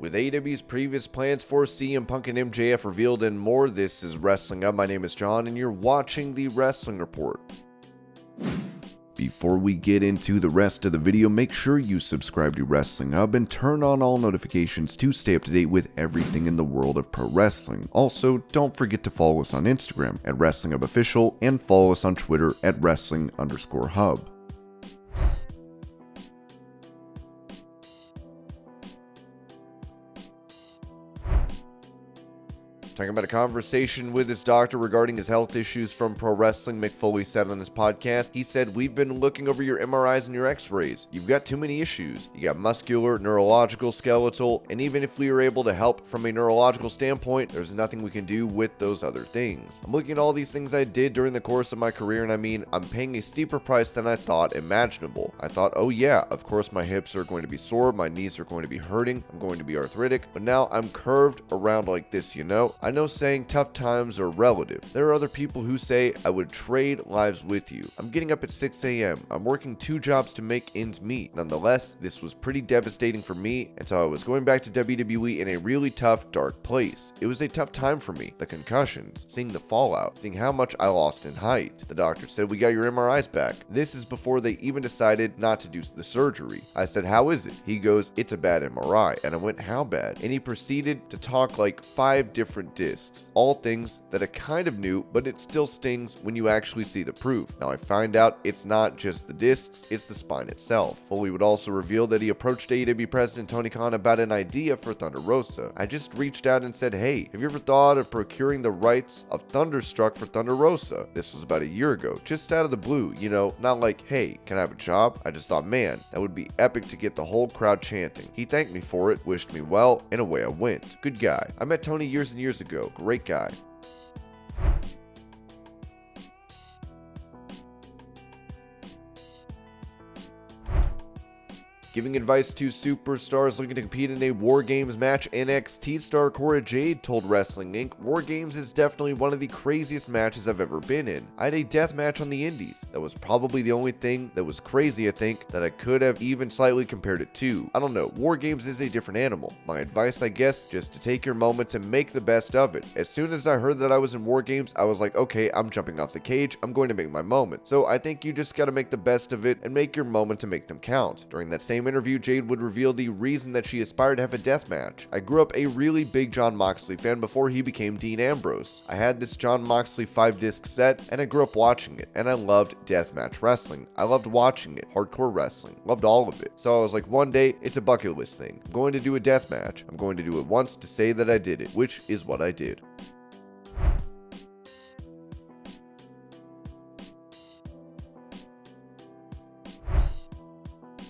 With AEW's previous plans for CM Punk and MJF revealed and more, this is Wrestling Up. My name is John and you're watching the Wrestling Report. Before we get into the rest of the video, make sure you subscribe to Wrestling Hub and turn on all notifications to stay up to date with everything in the world of pro wrestling. Also, don't forget to follow us on Instagram at Wrestling Hub Official and follow us on Twitter at Wrestling_Hub. Talking about a conversation with his doctor regarding his health issues from pro wrestling, Mick Foley said on his podcast, he said, "We've been looking over your MRIs and your x-rays. You've got too many issues. You got muscular, neurological, skeletal, and even if we were able to help from a neurological standpoint, there's nothing we can do with those other things. I'm looking at all these things I did during the course of my career, and I mean, I'm paying a steeper price than I thought imaginable. I thought, oh yeah, of course my hips are going to be sore, my knees are going to be hurting, I'm going to be arthritic, but now I'm curved around like this, you know? I know saying tough times are relative. There are other people who say I would trade lives with you. I'm getting up at 6 a.m. I'm working 2 jobs to make ends meet. Nonetheless, this was pretty devastating for me, and so I was going back to WWE in a really tough, dark place. It was a tough time for me. The concussions, seeing the fallout, seeing how much I lost in height. The doctor said, we got your MRIs back. This is before they even decided not to do the surgery. I said, how is it? He goes, it's a bad MRI. And I went, how bad? And he proceeded to talk like 5 different discs. All things that I kind of knew, but it still stings when you actually see the proof. Now I find out it's not just the discs, it's the spine itself. Foley would also reveal that he approached AEW President Tony Khan about an idea for Thunder Rosa. I just reached out and said, hey, have you ever thought of procuring the rights of Thunderstruck for Thunder Rosa? This was about a year ago, just out of the blue, you know, not like, hey, can I have a job? I just thought, man, that would be epic to get the whole crowd chanting. He thanked me for it, wished me well, and away I went. Good guy. I met Tony years and years ago. Great guy. Giving advice to superstars looking to compete in a WarGames match, NXT star Cora Jade told Wrestling Inc., WarGames is definitely one of the craziest matches I've ever been in. I had a death match on the indies. That was probably the only thing that was crazy, I think, that I could have even slightly compared it to. I don't know, WarGames is a different animal. My advice, I guess, just to take your moments and make the best of it. As soon as I heard that I was in WarGames, I was like, okay, I'm jumping off the cage, I'm going to make my moment. So I think you just gotta make the best of it and make your moment to make them count. During that same interview, Jade would reveal the reason that she aspired to have a death match. I grew up a really big Jon Moxley fan before he became Dean Ambrose. I had this Jon Moxley 5-disc set and I grew up watching it, and I loved deathmatch wrestling. I loved watching it, hardcore wrestling, loved all of it. So I was like, one day, it's a bucket list thing. I'm going to do a death match. I'm going to do it once to say that I did it, which is what I did.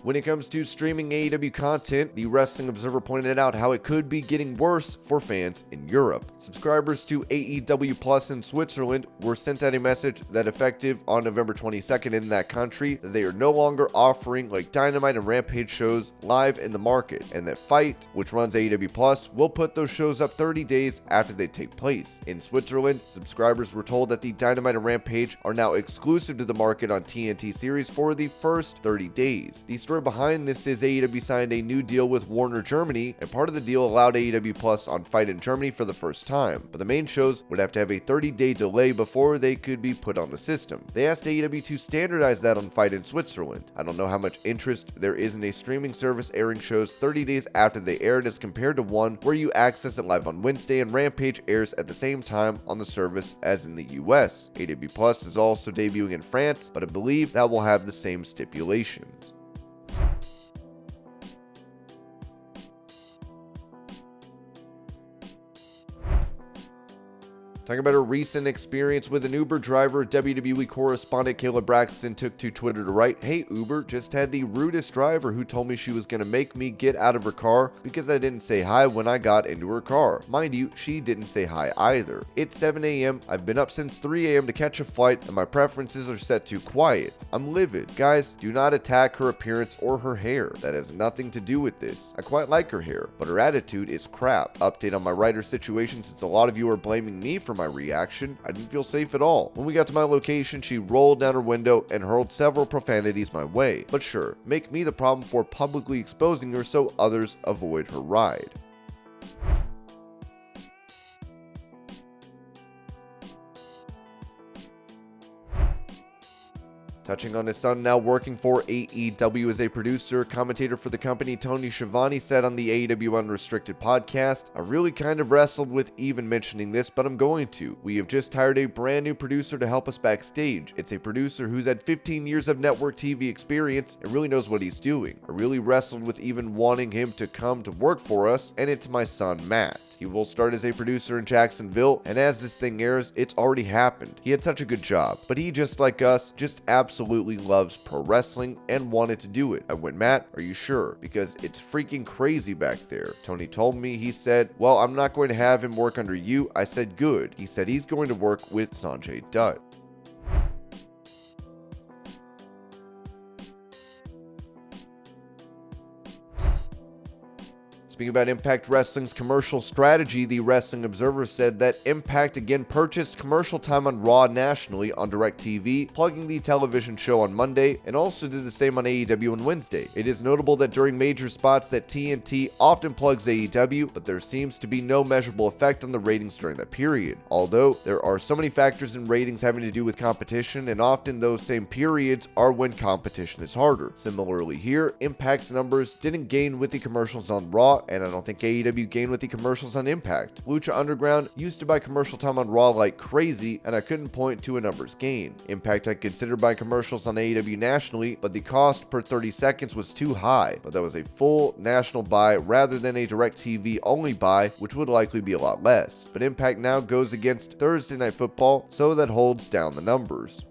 When it comes to streaming AEW content, the Wrestling Observer pointed out how it could be getting worse for fans in Europe. Subscribers to AEW Plus in Switzerland were sent out a message that effective on November 22nd in that country, that they are no longer offering like Dynamite and Rampage shows live in the market, and that Fight, which runs AEW Plus, will put those shows up 30 days after they take place. In Switzerland, subscribers were told that the Dynamite and Rampage are now exclusive to the market on TNT series for the first 30 days. The story behind this is AEW signed a new deal with Warner Germany, and part of the deal allowed AEW Plus on Fight in Germany for the first time, but the main shows would have to have a 30-day delay before they could be put on the system. They asked AEW to standardize that on Fight in Switzerland. I don't know how much interest there is in a streaming service airing shows 30 days after they aired as compared to one where you access it live on Wednesday and Rampage airs at the same time on the service as in the US. AEW Plus is also debuting in France, but I believe that will have the same stipulations. Talking about a recent experience with an Uber driver, WWE correspondent Kayla Braxton took to Twitter to write, "Hey Uber, just had the rudest driver who told me she was going to make me get out of her car because I didn't say hi when I got into her car. Mind you, she didn't say hi either. It's 7 a.m. I've been up since 3 a.m. to catch a flight and my preferences are set to quiet. I'm livid. Guys, do not attack her appearance or her hair. That has nothing to do with this. I quite like her hair, but her attitude is crap. Update on my writer situation, since a lot of you are blaming me for my reaction. I didn't feel safe at all. When we got to my location, she rolled down her window and hurled several profanities my way. But sure, make me the problem for publicly exposing her so others avoid her ride." Touching on his son now working for AEW as a producer, commentator for the company, Tony Schiavone said on the AEW Unrestricted podcast, "I really kind of wrestled with even mentioning this, but I'm going to. We have just hired a brand new producer to help us backstage. It's a producer who's had 15 years of network TV experience and really knows what he's doing. I really wrestled with even wanting him to come to work for us, and it's my son, Matt. He will start as a producer in Jacksonville, and as this thing airs, it's already happened. He had such a good job, but he, just like us, just absolutely loves pro wrestling and wanted to do it. I went, Matt, are you sure? Because it's freaking crazy back there. Tony told me, he said, well, I'm not going to have him work under you. I said, good. He said he's going to work with Sanjay Dutt." Speaking about Impact Wrestling's commercial strategy, the Wrestling Observer said that Impact again purchased commercial time on Raw nationally on DirecTV, plugging the television show on Monday, and also did the same on AEW on Wednesday. It is notable that during major spots that TNT often plugs AEW, but there seems to be no measurable effect on the ratings during that period. Although there are so many factors in ratings having to do with competition, and often those same periods are when competition is harder. Similarly here, Impact's numbers didn't gain with the commercials on Raw, and I don't think AEW gained with the commercials on Impact. Lucha Underground used to buy commercial time on Raw like crazy, and I couldn't point to a numbers gain. Impact had considered buying commercials on AEW nationally, but the cost per 30 seconds was too high. But that was a full national buy rather than a DirecTV only buy, which would likely be a lot less. But Impact now goes against Thursday Night Football, so that holds down the numbers.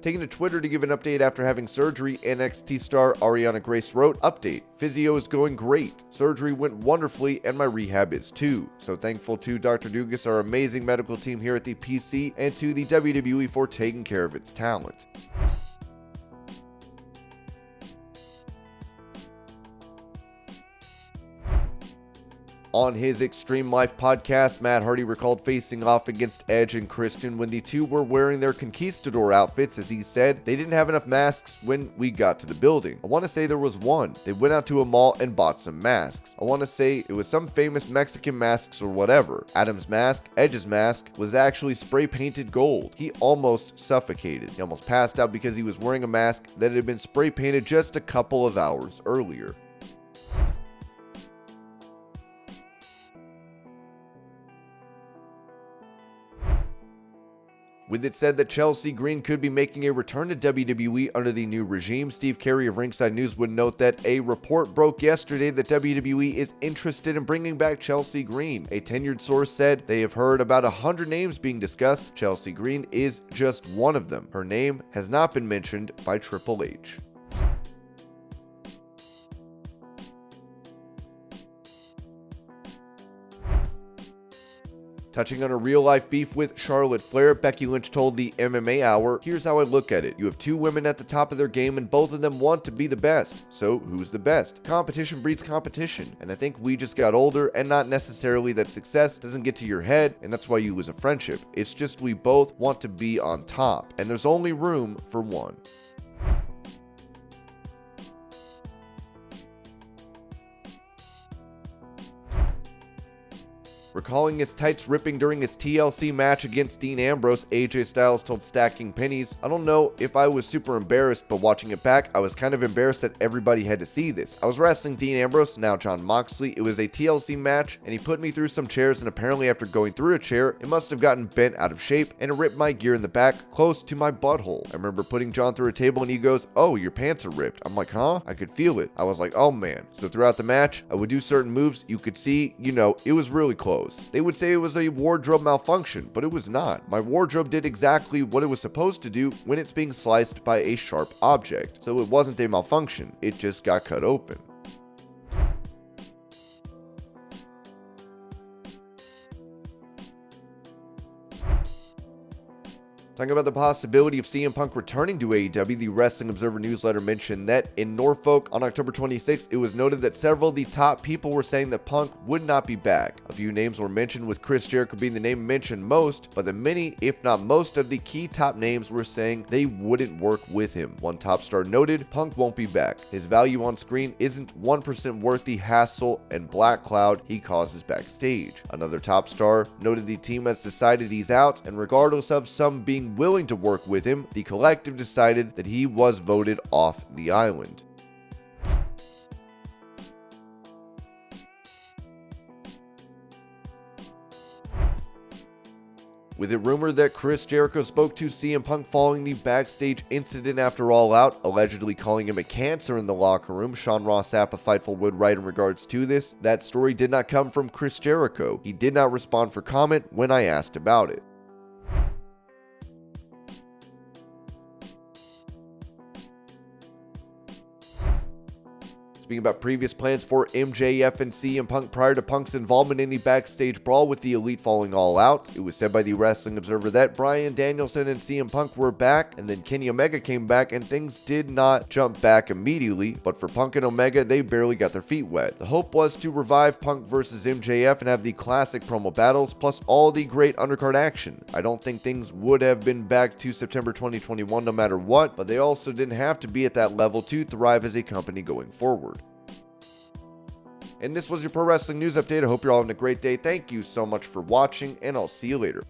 Taking to Twitter to give an update after having surgery, NXT star Arianna Grace wrote, "Update, physio is going great. Surgery went wonderfully and my rehab is too. So thankful to Dr. Dugas, our amazing medical team here at the PC, and to the WWE for taking care of its talent." On his Extreme Life podcast, Matt Hardy recalled facing off against Edge and Christian when the two were wearing their conquistador outfits. As he said, they didn't have enough masks when we got to the building. I want to say there was one. They went out to a mall and bought some masks. I want to say it was some famous Mexican masks or whatever. Adam's mask, Edge's mask, was actually spray painted gold. He almost suffocated. He almost passed out because he was wearing a mask that had been spray painted just a couple of hours earlier. With it said that Chelsea Green could be making a return to WWE under the new regime, Steve Carey of Ringside News would note that a report broke yesterday that WWE is interested in bringing back Chelsea Green. A tenured source said they have heard about 100 names being discussed. Chelsea Green is just one of them. Her name has not been mentioned by Triple H. Touching on a real-life beef with Charlotte Flair, Becky Lynch told the MMA Hour, "Here's how I look at it. You have two women at the top of their game and both of them want to be the best. So who's the best? Competition breeds competition. And I think we just got older, and not necessarily that success doesn't get to your head and that's why you lose a friendship. It's just we both want to be on top, and there's only room for one." Recalling his tights ripping during his TLC match against Dean Ambrose, AJ Styles told Stacking Pennies, "I don't know if I was super embarrassed, but watching it back, I was kind of embarrassed that everybody had to see this. I was wrestling Dean Ambrose, now Jon Moxley. It was a TLC match, and he put me through some chairs, and apparently after going through a chair, it must have gotten bent out of shape, and it ripped my gear in the back, close to my butthole. I remember putting John through a table, and he goes, 'Oh, your pants are ripped.' I'm like, 'Huh?' I could feel it. I was like, 'Oh man.' So throughout the match, I would do certain moves. You could see, it was really close. They would say it was a wardrobe malfunction, but it was not. My wardrobe did exactly what it was supposed to do when it's being sliced by a sharp object. So it wasn't a malfunction, it just got cut open." Talking about the possibility of CM Punk returning to AEW, the Wrestling Observer newsletter mentioned that in Norfolk on October 26th, it was noted that several of the top people were saying that Punk would not be back. A few names were mentioned, with Chris Jericho being the name mentioned most, but the many, if not most, of the key top names were saying they wouldn't work with him. One top star noted, Punk won't be back. His value on screen isn't 1% worth the hassle and black cloud he causes backstage. Another top star noted the team has decided he's out, and regardless of some being willing to work with him, the collective decided that he was voted off the island. With it rumored that Chris Jericho spoke to CM Punk following the backstage incident after All Out, allegedly calling him a cancer in the locker room, Sean Ross Sapp of Fightful would write in regards to this, that story did not come from Chris Jericho. He did not respond for comment when I asked about it. Speaking about previous plans for MJF and CM Punk prior to Punk's involvement in the backstage brawl with the Elite falling All Out, it was said by the Wrestling Observer that Bryan Danielson and CM Punk were back, and then Kenny Omega came back, and things did not jump back immediately, but for Punk and Omega, they barely got their feet wet. The hope was to revive Punk versus MJF and have the classic promo battles, plus all the great undercard action. I don't think things would have been back to September 2021 no matter what, but they also didn't have to be at that level to thrive as a company going forward. And this was your Pro Wrestling News Update. I hope you're all having a great day. Thank you so much for watching, and I'll see you later.